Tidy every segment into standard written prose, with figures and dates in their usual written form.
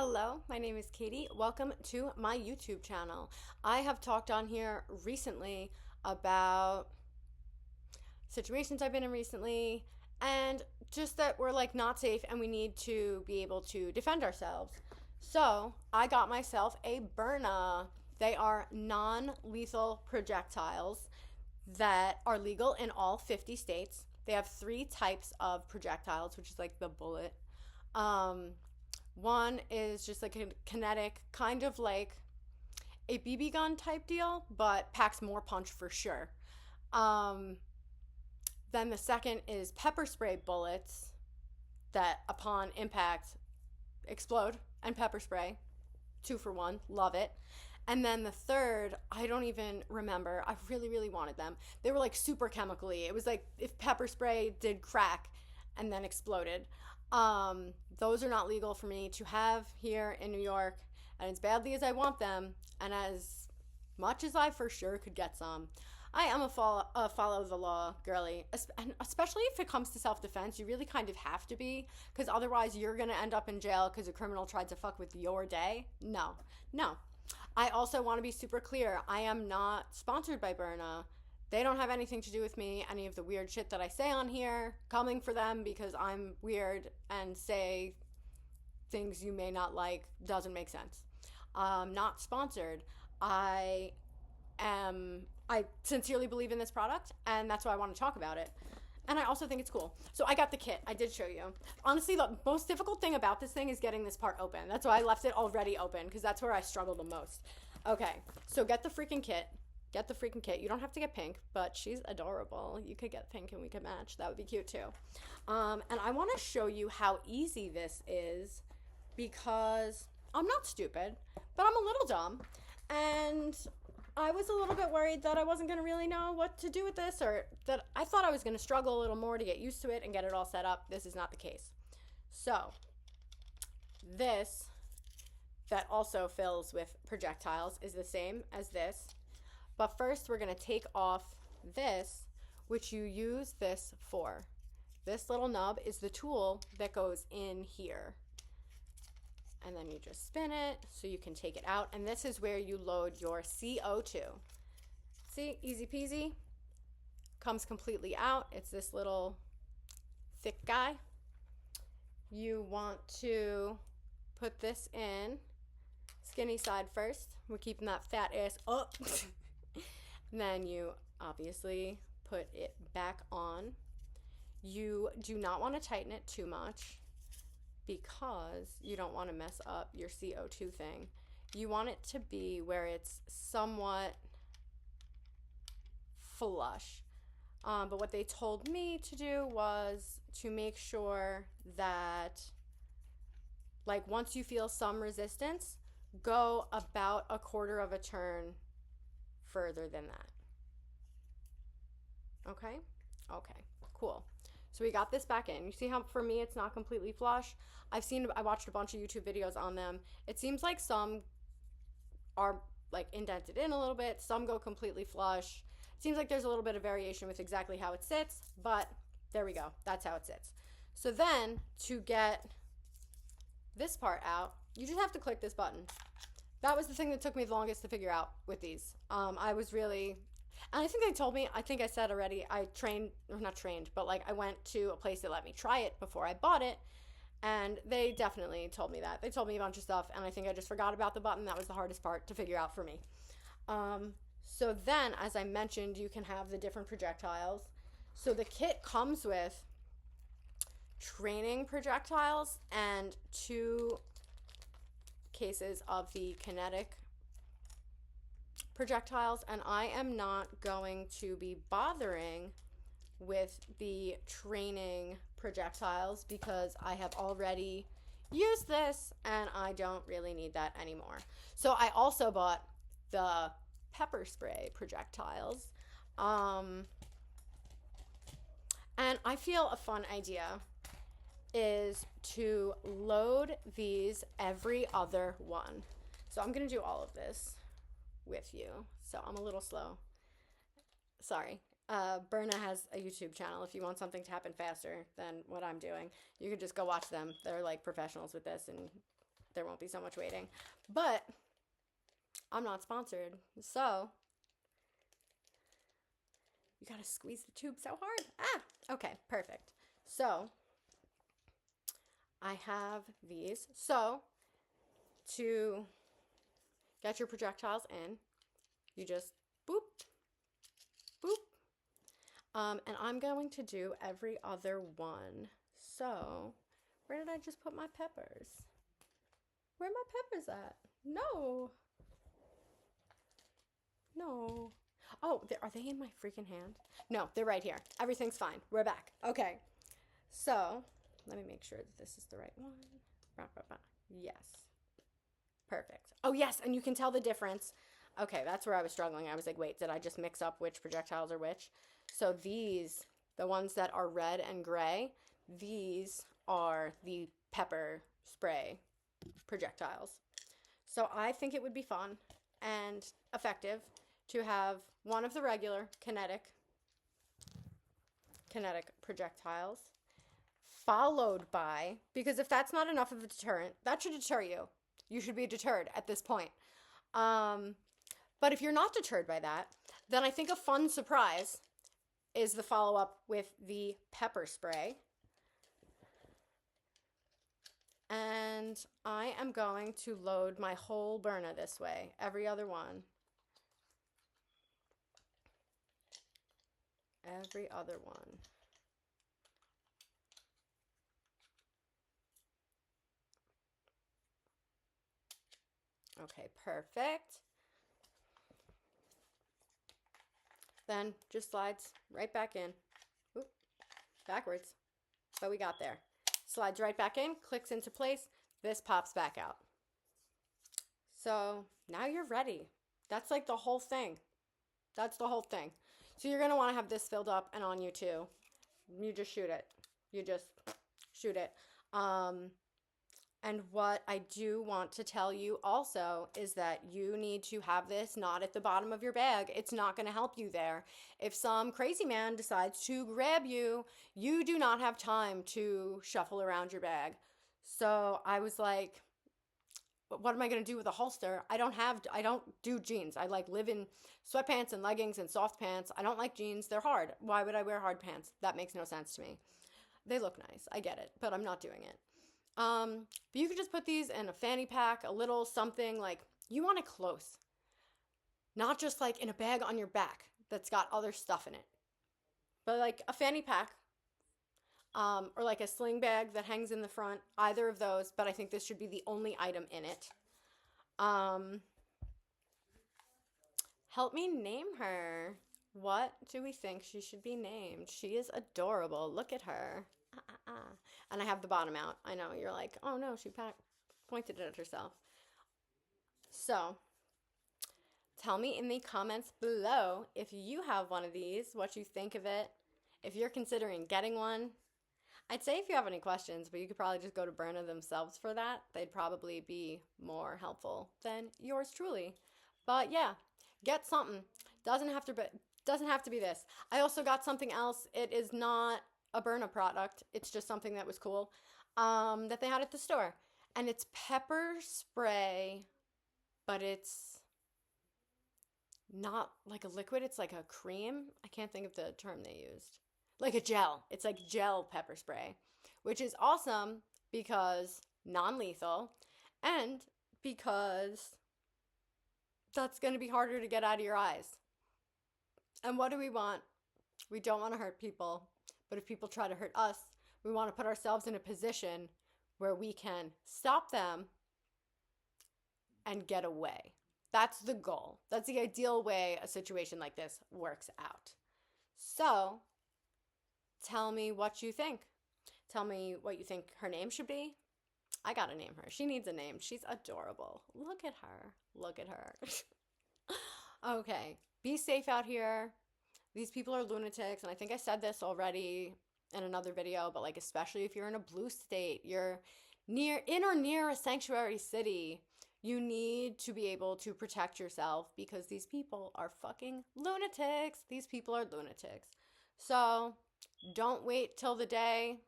Hello, my name is Katie. Welcome to my YouTube channel. I have talked on here recently about situations I've been in recently and just that we're like not safe and we need to be able to defend ourselves. So I got myself a Byrna. They are non-lethal projectiles that are legal in all 50 states. They have three types of projectiles, which is like the bullet. Um, One is just like a kinetic, kind of like a BB gun type deal, but packs more punch for sure. Um, then the second is pepper spray bullets that upon impact explode and pepper spray. Two for one, love it. And then the third, I don't even remember. I really, really wanted them. They were like super chemically. It was like if pepper spray did crack and then exploded. Those are not legal for me to have here in New York. And as badly as I want them, and as much as I for sure could get some, I am a follow the law girly. And especially if it comes to self defense, you really kind of have to be, because otherwise you're going to end up in jail because a criminal tried to fuck with your day. No, no. I also want to be super clear. I am not sponsored by Byrna. They don't have anything to do with me. Any of the weird shit that I say on here, coming for them because I'm weird and say things you may not like, doesn't make sense. Not sponsored. I sincerely believe in this product, and that's why I want to talk about it. And I also think it's cool. So I got the kit. I did show you. Honestly, the most difficult thing about this thing is getting this part open. That's why I left it already open, because that's where I struggle the most. Okay, so get the freaking kit. Get the freaking kit. You don't have to get pink, but she's adorable. You could get pink and we could match. That would be cute too. And I want to show you how easy this is because I'm not stupid, but I'm a little dumb. And I was a little bit worried that I wasn't going to really know what to do with this, or that I thought I was going to struggle a little more to get used to it and get it all set up. This is not the case. So this that also fills with projectiles is the same as this. But first we're going to take off this, which you use this for. This little nub is the tool that goes in here. And then you just spin it so you can take it out. And this is where you load your CO2. See, easy peasy. Comes completely out. It's this little thick guy. You want to put this in skinny side first. We're keeping that fat ass up. And then you obviously put it back on. You do not want to tighten it too much because you don't want to mess up your CO2 thing. You want it to be where it's somewhat flush. But what they told me to do was to make sure that, like, once you feel some resistance, go about a quarter of a turn further than that. Okay? Okay, cool. So we got this back in. You see how for me it's not completely flush? I watched a bunch of YouTube videos on them. It seems like some are like indented in a little bit, some go completely flush. It seems like there's a little bit of variation with exactly how it sits, but there we go. That's how it sits. So then to get this part out, you just have to click this button. That was the thing that took me the longest to figure out with these. I was really, and I think they told me, I think I said already, I trained, or not trained, but like I went to a place that let me try it before I bought it. And they definitely told me that. They told me a bunch of stuff, and I think I just forgot about the button. That was the hardest part to figure out for me. So then, as I mentioned, you can have the different projectiles. So the kit comes with training projectiles and 2 cases of the kinetic projectiles, and I am not going to be bothering with the training projectiles because I have already used this and I don't really need that anymore. So I also bought the pepper spray projectiles, and I feel a fun idea is to load these every other one. So I'm going to do all of this with you. So I'm a little slow. Sorry. Byrna has a YouTube channel. If you want something to happen faster than what I'm doing, you could just go watch them. They're like professionals with this, and there won't be so much waiting. But I'm not sponsored, so you gotta squeeze the tube so hard. Ah, okay, perfect. So I have these. So to get your projectiles in, you just boop, boop. And I'm going to do every other one. So where did I just put my peppers? Where are my peppers at? No. No. Oh, are they in my freaking hand? No, they're right here. Everything's fine. We're back. Okay. So let me make sure that this is the right one. Yes. Perfect. Oh, yes. And you can tell the difference. Okay, that's where I was struggling. I was like, wait, did I just mix up which projectiles are which? So these, the ones that are red and gray, these are the pepper spray projectiles. So I think it would be fun and effective to have one of the regular kinetic projectiles followed by, because if that's not enough of a deterrent, that should deter you. You should be deterred at this point. But if you're not deterred by that, then I think a fun surprise is the follow-up with the pepper spray. And I am going to load my whole Byrna this way, every other one. Every other one. Okay, perfect. Then just slides right back in. Oop, backwards. But we got there. Slides right back in, clicks into place. This pops back out. So now you're ready. That's like the whole thing. That's the whole thing. So you're going to want to have this filled up and on you too. You just shoot it. You just shoot it. And what I do want to tell you also is that you need to have this not at the bottom of your bag. It's not going to help you there. If some crazy man decides to grab you, you do not have time to shuffle around your bag. So I was like, what am I going to do with a holster? I don't do jeans. I like live in sweatpants and leggings and soft pants. I don't like jeans. They're hard. Why would I wear hard pants? That makes no sense to me. They look nice. I get it, but I'm not doing it. But you could just put these in a fanny pack, a little something like you want it close, not just like in a bag on your back that's got other stuff in it, but like a fanny pack, or like a sling bag that hangs in the front, either of those. But I think this should be the only item in it. Help me name her. What do we think she should be named? She is adorable. Look at her. And I have the bottom out. I know, you're like, oh no, she pointed it at herself. So, tell me in the comments below if you have one of these, what you think of it, if you're considering getting one. I'd say if you have any questions, but you could probably just go to Byrna themselves for that. They'd probably be more helpful than yours truly. But yeah, get something. Doesn't have to be this. I also got something else. It is not a Byrna product. It's just something that was cool that they had at the store. And it's pepper spray, but it's not like a liquid. It's like a cream. I can't think of the term they used. Like a gel. It's like gel pepper spray, which is awesome because non-lethal and because that's going to be harder to get out of your eyes. And what do we want? We don't want to hurt people. But if people try to hurt us, we want to put ourselves in a position where we can stop them and get away. That's the goal. That's the ideal way a situation like this works out. So, tell me what you think. Tell me what you think her name should be. I gotta name her. She needs a name. She's adorable. Look at her. Look at her. Okay. Be safe out here. These people are lunatics, and I think I said this already in another video, but like especially if you're in a blue state, you're in or near a sanctuary city, you need to be able to protect yourself because these people are fucking lunatics. These people are lunatics. So don't wait till the day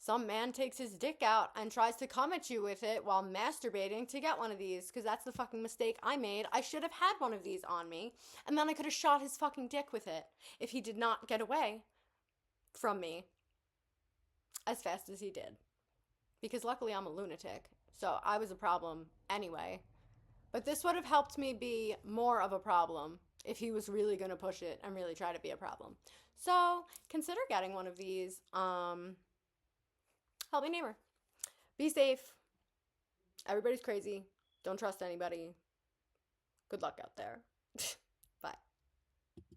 some man takes his dick out and tries to come at you with it while masturbating to get one of these, because that's the fucking mistake I made. I should have had one of these on me, and then I could have shot his fucking dick with it if he did not get away from me as fast as he did. Because luckily I'm a lunatic, so I was a problem anyway. But this would have helped me be more of a problem if he was really going to push it and really try to be a problem. So consider getting one of these. Help me neighbor. Be safe. Everybody's crazy. Don't trust anybody. Good luck out there.